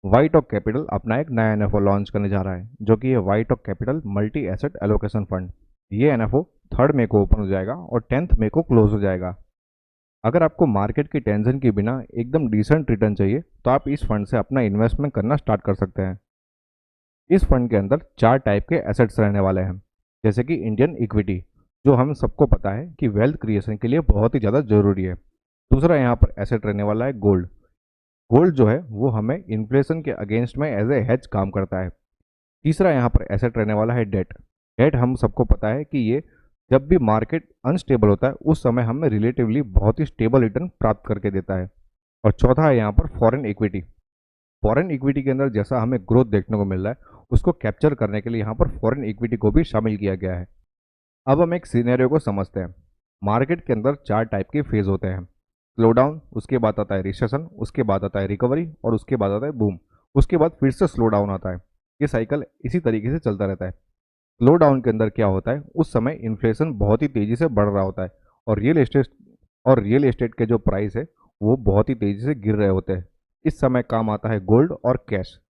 White ऑक capital अपना एक नया एनएफओ लॉन्च करने जा रहा है, जो कि है व्हाइट ऑक capital multi asset allocation fund. ये एनएफओ 3 मई को ओपन हो जाएगा और 10 मई को क्लोज हो जाएगा। अगर आपको मार्केट की टेंशन के बिना एकदम डिसेंट रिटर्न चाहिए तो आप इस फंड से अपना इन्वेस्टमेंट करना स्टार्ट कर सकते हैं। इस फंड के अंदर 4 टाइप के एसेट्स रहने वाले हैं, जैसे कि इंडियन इक्विटी, जो हम सबको पता है कि वेल्थ क्रिएशन के लिए बहुत ही ज़्यादा ज़रूरी है। दूसरा यहाँ पर एसेट रहने वाला है गोल्ड। गोल्ड जो है वो हमें इन्फ्लेशन के अगेंस्ट में एज ए हेज काम करता है। तीसरा यहाँ पर एसेट रहने वाला है डेट। डेट हम सबको पता है कि ये जब भी मार्केट अनस्टेबल होता है उस समय हमें रिलेटिवली बहुत ही स्टेबल रिटर्न प्राप्त करके देता है। और चौथा है यहाँ पर फॉरेन इक्विटी। फॉरेन इक्विटी के अंदर जैसा हमें ग्रोथ देखने को मिल रहा है उसको कैप्चर करने के लिए यहाँ पर फॉरेन इक्विटी को भी शामिल किया गया है। अब हम एक सिनेरियो को समझते हैं। मार्केट के अंदर 4 टाइप के फेज होते हैं। स्लो डाउन, उसके बाद आता है रिसेशन, उसके बाद आता है रिकवरी और उसके बाद आता है बूम। उसके बाद फिर से स्लो डाउन आता है। ये साइकिल इसी तरीके से चलता रहता है। स्लो डाउन के अंदर क्या होता है, उस समय इन्फ्लेशन बहुत ही तेज़ी से बढ़ रहा होता है और रियल एस्टेट के जो प्राइस है वो बहुत ही तेज़ी से गिर रहे होते हैं। इस समय काम आता है गोल्ड और कैश।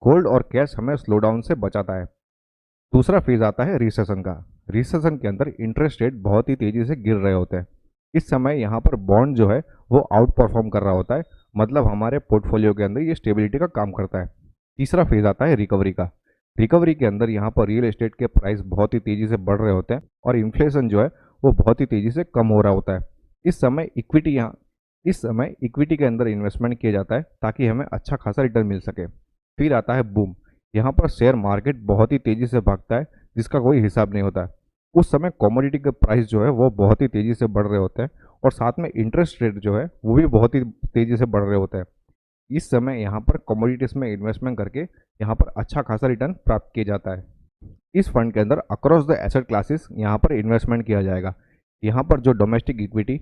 गोल्ड और कैश हमें स्लो डाउन से बचाता है। दूसरा फेज आता है रिसेशन का। रिसेशन के अंदर इंटरेस्ट रेट बहुत ही तेज़ी से गिर रहे होते हैं। इस समय यहाँ पर बॉन्ड जो है वो आउट परफॉर्म कर रहा होता है, मतलब हमारे पोर्टफोलियो के अंदर ये स्टेबिलिटी का काम करता है। तीसरा फेज आता है रिकवरी का। रिकवरी के अंदर यहाँ पर रियल एस्टेट के प्राइस बहुत ही तेज़ी से बढ़ रहे होते हैं और इन्फ्लेशन जो है वो बहुत ही तेज़ी से कम हो रहा होता है। इस समय इक्विटी के अंदर इन्वेस्टमेंट किया जाता है ताकि हमें अच्छा खासा रिटर्न मिल सके। फिर आता है बूम। यहाँ पर शेयर मार्केट बहुत ही तेज़ी से भागता है जिसका कोई हिसाब नहीं होता है। उस समय कमोडिटी के प्राइस जो है वो बहुत ही तेज़ी से बढ़ रहे होते हैं और साथ में इंटरेस्ट रेट जो है वो भी बहुत ही तेज़ी से बढ़ रहे होते हैं। इस समय यहाँ पर कमोडिटीज़ में इन्वेस्टमेंट करके यहाँ पर अच्छा खासा रिटर्न प्राप्त किया जाता है। इस फंड के अंदर अक्रॉस द एसेट क्लासेस यहाँ पर इन्वेस्टमेंट किया जाएगा। यहाँ पर जो domestic equity,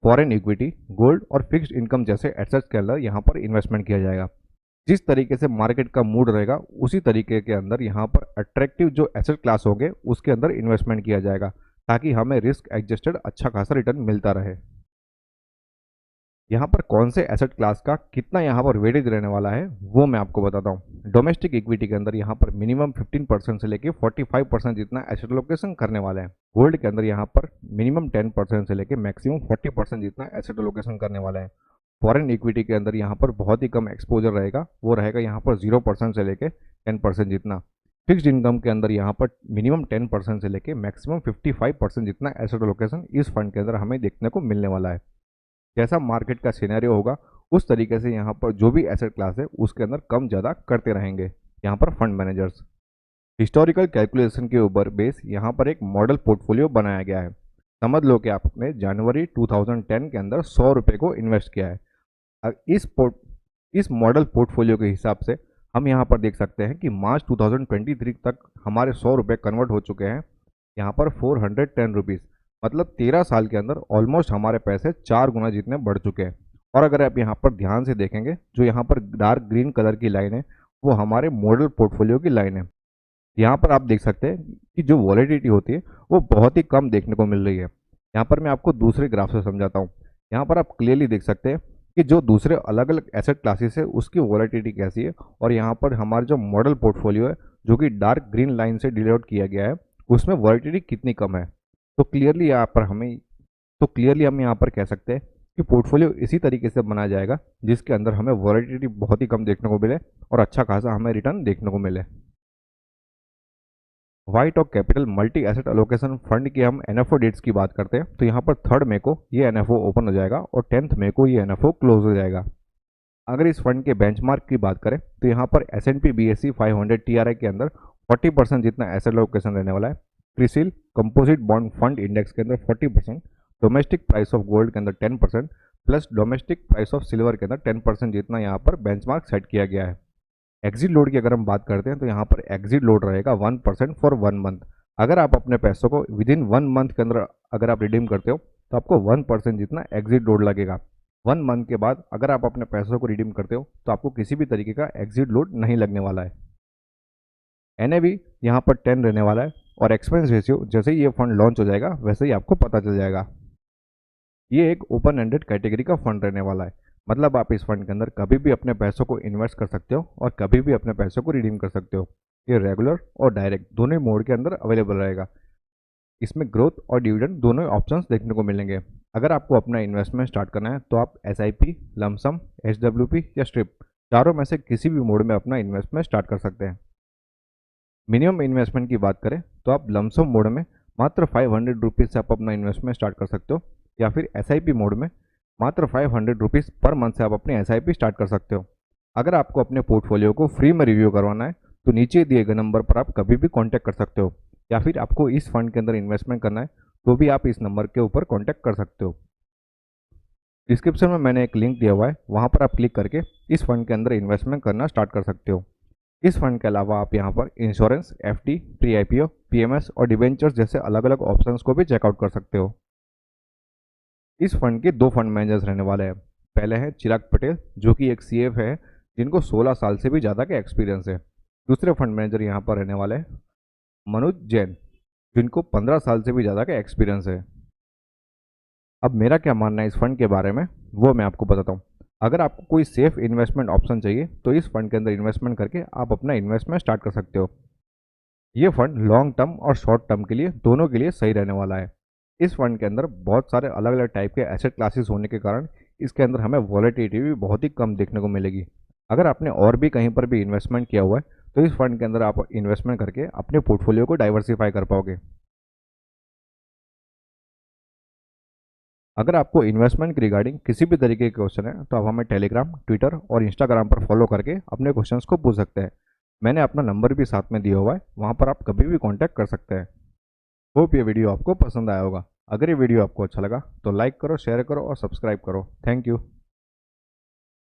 foreign equity, gold और फिक्स्ड इनकम जैसे एसेट्स के अंदर यहाँ पर इन्वेस्टमेंट किया जाएगा। जिस तरीके से मार्केट का मूड रहेगा उसी तरीके के अंदर यहाँ पर अट्रैक्टिव जो एसेट क्लास होंगे उसके अंदर इन्वेस्टमेंट किया जाएगा ताकि हमें रिस्क एडजस्टेड अच्छा खासा रिटर्न मिलता रहे। यहाँ पर कौन से एसेट क्लास का कितना यहाँ पर वेटेज रहने वाला है वो मैं आपको बताता हूँ। डोमेस्टिक इक्विटी के अंदर यहाँ पर मिनिमम 15% से लेके 45% जितना एसेट लोकेशन करने वाले हैं। गोल्ड के अंदर यहाँ पर मिनिमम 10% से लेके मैक्सिमम 40% जितना एसेट लोकेशन करने वाले हैं। फॉरेन इक्विटी के अंदर यहाँ पर बहुत ही कम एक्सपोजर रहेगा, वो रहेगा यहाँ पर 0% से लेके 10% जितना। फिक्स्ड इनकम के अंदर यहाँ पर मिनिमम 10% से लेके मैक्सिमम 55% जितना एसेट लोकेशन इस फंड के अंदर हमें देखने को मिलने वाला है। जैसा मार्केट का सिनेरियो होगा उस तरीके से यहाँ पर जो भी एसेट क्लास है उसके अंदर कम ज़्यादा करते रहेंगे यहाँ पर फंड मैनेजर्स। हिस्टोरिकल कैलकुलेशन के ऊपर बेस यहाँ पर एक मॉडल पोर्टफोलियो बनाया गया है। समझ लो कि आपने जनवरी 2010 के अंदर 100 रुपये को इन्वेस्ट किया है। इस मॉडल पोर्टफोलियो के हिसाब से हम यहाँ पर देख सकते हैं कि मार्च 2023 तक हमारे 100 रुपये कन्वर्ट हो चुके हैं यहाँ पर 410 रुपीज़। मतलब 13 साल के अंदर ऑलमोस्ट हमारे पैसे 4 गुना जितने बढ़ चुके हैं। और अगर आप यहाँ पर ध्यान से देखेंगे जो यहाँ पर डार्क ग्रीन कलर की लाइन है वो हमारे मॉडल पोर्टफोलियो की लाइन है। यहाँ पर आप देख सकते हैं कि जो वॉलेटिलिटी होती है वो बहुत ही कम देखने को मिल रही है। यहाँ पर मैं आपको दूसरे ग्राफ से समझाता हूँ। यहाँ पर आप क्लियरली देख सकते हैं कि जो दूसरे अलग अलग एसेट क्लासेस है उसकी वॉलेटिलिटी कैसी है और यहाँ पर हमारा जो मॉडल पोर्टफोलियो है जो कि डार्क ग्रीन लाइन से डिनोट किया गया है उसमें वॉलेटिलिटी कितनी कम है। तो क्लियरली हम यहाँ पर कह सकते हैं कि पोर्टफोलियो इसी तरीके से बनाया जाएगा जिसके अंदर हमें वॉलेटिलिटी बहुत ही कम देखने को मिले और अच्छा खासा हमें रिटर्न देखने को मिले। व्हाइट ऑक capital multi asset allocation fund की हम एनएफओ डेट्स की बात करते हैं तो यहाँ पर 3 मई को ये एनएफओ ओपन हो जाएगा और 10 मई को ये एनएफओ क्लोज हो जाएगा। अगर इस फंड के बेंचमार्क की बात करें तो यहाँ पर S&P BSE 500 TRI के अंदर 40% जितना एसेट एलोकेशन रहने वाला है। CRISIL composite bond fund index के अंदर 40%, डोमेस्टिक प्राइस ऑफ गोल्ड के अंदर 10% plus domestic price of silver के अंदर 10% जितना यहाँ पर बेंचमार्क सेट किया गया है। एग्जिट लोड की अगर हम बात करते हैं तो यहाँ पर एग्जिट लोड रहेगा 1% फॉर 1 मंथ। अगर आप अपने पैसों को विद इन 1 मंथ के अंदर अगर आप रिडीम करते हो तो आपको 1% जितना एग्जिट लोड लगेगा। 1 मंथ के बाद अगर आप अपने पैसों को रिडीम करते हो तो आपको किसी भी तरीके का एग्जिट लोड नहीं लगने वाला है। NAV यहाँ पर 10 रहने वाला है और एक्सपेंस रेशियो जैसे ही ये फंड लॉन्च हो जाएगा वैसे ही आपको पता चल जाएगा। ये एक ओपन एंडेड कैटेगरी का फंड रहने वाला है, मतलब आप इस फंड के अंदर कभी भी अपने पैसों को इन्वेस्ट कर सकते हो और कभी भी अपने पैसों को रिडीम कर सकते हो। ये रेगुलर और डायरेक्ट दोनों ही मोड के अंदर अवेलेबल रहेगा। इसमें ग्रोथ और डिविडेंड दोनों ही ऑप्शंस देखने को मिलेंगे। अगर आपको अपना इन्वेस्टमेंट स्टार्ट करना है तो आप एसआईपी, लमसम, एसडब्ल्यूपी या स्ट्रिप चारों में से किसी भी मोड में अपना इन्वेस्टमेंट स्टार्ट कर सकते हैं। मिनिमम इन्वेस्टमेंट की बात करें तो आप लमसम मोड में मात्र 500 रुपीज़ से आप अपना इन्वेस्टमेंट स्टार्ट कर सकते हो, या फिर एसआईपी मोड में मात्र 500 रुपीज़ पर मंथ से आप अपनी एसआईपी स्टार्ट कर सकते हो। अगर आपको अपने पोर्टफोलियो को फ्री में रिव्यू करवाना है तो नीचे दिए गए नंबर पर आप कभी भी कॉन्टैक्ट कर सकते हो, या फिर आपको इस फंड के अंदर इन्वेस्टमेंट करना है तो भी आप इस नंबर के ऊपर कॉन्टैक्ट कर सकते हो। डिस्क्रिप्शन में मैंने एक लिंक दिया हुआ है, वहाँ पर आप क्लिक करके इस फंड के अंदर इन्वेस्टमेंट करना स्टार्ट कर सकते हो। इस फंड के अलावा आप यहाँ पर insurance, FD, pre IPO, PMS और डिवेंचर्स जैसे अलग अलग ऑप्शंस को भी चेकआउट कर सकते हो। इस फंड के दो फंड मैनेजर्स रहने वाले हैं। पहले हैं चिराग पटेल, जो कि एक सीएफ है जिनको 16 साल से भी ज़्यादा का एक्सपीरियंस है। दूसरे फंड मैनेजर यहाँ पर रहने वाले हैं मनोज जैन, जिनको 15 साल से भी ज़्यादा का एक्सपीरियंस है। अब मेरा क्या मानना है इस फंड के बारे में, वो मैं आपको बताता हूँ। अगर आपको कोई सेफ इन्वेस्टमेंट ऑप्शन चाहिए तो इस फंड के अंदर इन्वेस्टमेंट करके आप अपना इन्वेस्टमेंट स्टार्ट कर सकते हो। ये फंड लॉन्ग टर्म और शॉर्ट टर्म के लिए दोनों के लिए सही रहने वाला है। इस फंड के अंदर बहुत सारे अलग अलग टाइप के एसेट क्लासेस होने के कारण इसके अंदर हमें वॉलेटिलिटी भी बहुत ही कम देखने को मिलेगी। अगर आपने और भी कहीं पर भी इन्वेस्टमेंट किया हुआ है तो इस फंड के अंदर आप इन्वेस्टमेंट करके अपने पोर्टफोलियो को डाइवर्सिफाई कर पाओगे। अगर आपको इन्वेस्टमेंट के रिगार्डिंग किसी भी तरीके के क्वेश्चन है तो आप हमें टेलीग्राम, ट्विटर और इंस्टाग्राम पर फॉलो करके अपने क्वेश्चंस को पूछ सकते हैं। मैंने अपना नंबर भी साथ में दिया हुआ है, वहाँ पर आप कभी भी कांटेक्ट कर सकते हैं। होप ये वीडियो आपको पसंद आया होगा। अगर ये वीडियो आपको अच्छा लगा तो लाइक करो, शेयर करो और सब्सक्राइब करो। Thank you.